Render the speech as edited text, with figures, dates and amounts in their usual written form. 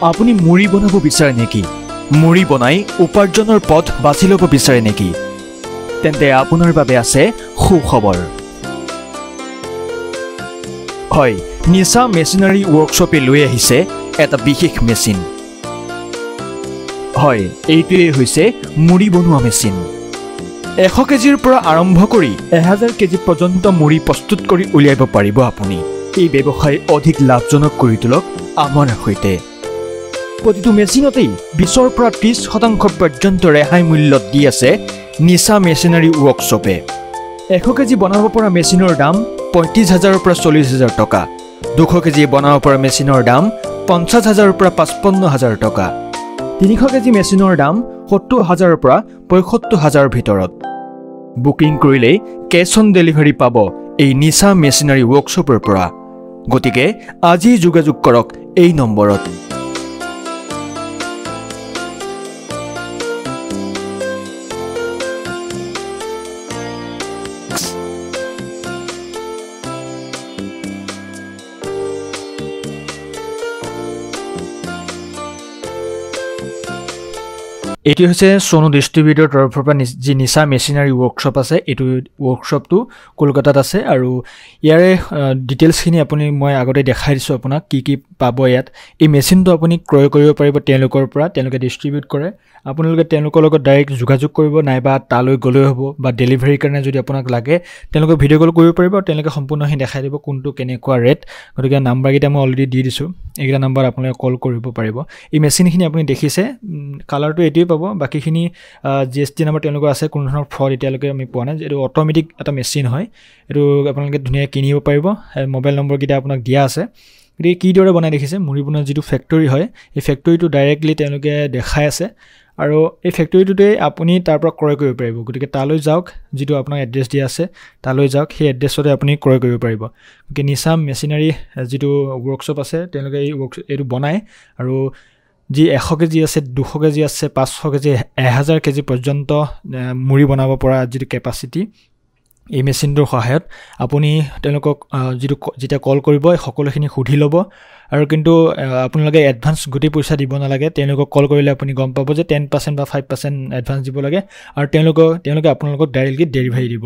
আপুনি মুড়ি বনাব বিচাৰে নেকি? মুড়ি বনাই উপাৰ্জনৰ পথ বাছি ল'ব বিচাৰে নেকি? তেন্তে আপোনাৰ বাবে আছে সুখবৰ। হয়, নিশা মেচিনাৰী ৱৰ্কশ্বপে লৈ আহিছে এটা বিশেষ মেচিন। হয়, এইটোৱেই হৈছে মুড়ি বনোৱা মেচিন। 100 কেজিৰ পৰা আৰম্ভ কৰি 1000 কেজি পৰ্যন্ত মুড়ি প্ৰস্তুত কৰি উলিয়াব পাৰিব আপুনি। এই ব্যৱসায় অধিক লাভজনক কৰি তোলক আমাৰ সৈতে। প্ৰতিটো মেচিনতেই 20ৰ পৰা 30% পৰ্যন্ত ৰেহাই মূল্যত দি আছে নিশা মেচিনাৰী ৱৰ্কশ্বপে। 100 কেজি বনাব পৰা মেচিনৰ দাম 35,000ৰ পৰা 40,000 টকা। 200 কেজি বনাব পৰা মেচিনৰ দাম 50,000ৰ পৰা 55,000 টকা। 300 কেজি মেচিনৰ দাম 70,000ৰ পৰা 75,000ৰ ভিতৰত। বুকিং কৰিলে কেছ অন ডেলিভাৰী পাব এই নিশা মেচিনাৰী ৱৰ্কশ্বপৰ পৰা। গতিকে আজি যোগাযোগ কৰক এই নম্বৰত। এটি হৈছে সোনু ডিষ্ট্ৰিবিউটৰ তৰফৰ পৰা যি নিশা মেচিনাৰী ৱৰ্কশ্বপ আছে, এইটো ৱৰ্কশ্বপটো কলকাতাত আছে। আৰু ইয়াৰে ডিটেইলছখিনি মই আগতে দেখাই দিছোঁ আপোনাক কি কি পাব ইয়াত। এই মেচিনটো আপুনি ক্ৰয় কৰিব পাৰিব তেওঁলোকৰ পৰা, তেওঁলোকে ডিষ্ট্ৰিবিউট কৰে। আপোনালোকে তেওঁলোকৰ লগত ডাইৰেক্ট যোগাযোগ কৰিব, নাইবা তালৈ গ'লেও হ'ব, বা ডেলিভাৰীৰ কাৰণে যদি আপোনাক লাগে তেওঁলোকে ভিডিঅ' কল কৰিব পাৰিব। তেওঁলোকে সম্পূৰ্ণখিনি দেখাই দিব কোনটো কেনেকুৱা ৰেট। গতিকে নাম্বাৰকেইটা মই অলৰেডি দি দিছোঁ, এইকেইটা নাম্বাৰ আপোনালোকে কল কৰিব পাৰিব। এই মেচিনখিনি আপুনি দেখিছে, কালাৰটো এইটোৱে পাব। বাকীখিনি GST নাম্বাৰ তেওঁলোকৰ আছে, কোনো ধৰণৰ ফ্ৰড এতিয়ালৈকে আমি পোৱা নাই। এইটো অট'মেটিক এটা মেচিন হয়, এইটো আপোনালোকে ধুনীয়াকৈ কিনিব পাৰিব। মোবাইল নম্বৰকেইটা আপোনাক দিয়া আছে। গতিকে কিদৰে বনাই দেখিছে, মুড়ি বনোৱা যিটো ফেক্টৰী হয়, এই ফেক্টৰীটো ডাইৰেক্টলি তেওঁলোকে দেখাই আছে। আৰু এই ফেক্টৰীটোতে আপুনি তাৰ পৰা ক্ৰয় কৰিব পাৰিব। গতিকে তালৈ যাওক, যিটো আপোনাৰ এড্ৰেছ দিয়া আছে তালৈ যাওক, সেই এড্ৰেছতে আপুনি ক্ৰয় কৰিব পাৰিব। গতিকে নিশা মেচিনাৰী যিটো ৱৰ্কশ্বপ আছে, তেওঁলোকে এইটো বনায়। আৰু যি 100 কেজি আছে, 200 কেজি আছে, 500 কেজি, 1000 কেজি পৰ্যন্ত মুড়ি বনাব পৰা যিটো কেপাচিটি, এই মেচিনটোৰ সহায়ত আপুনি তেওঁলোকক যেতিয়া কল কৰিব সকলোখিনি সুধি ল'ব। আৰু কিন্তু আপোনালোকে এডভান্স গোটেই পইচা দিব নালাগে। তেওঁলোকক কল কৰিলে আপুনি গম পাব যে 10% বা 5% এডভান্স দিব লাগে, আৰু তেওঁলোকে আপোনালোকক ডাইৰেক্টলি ডেলিভাৰী দিব।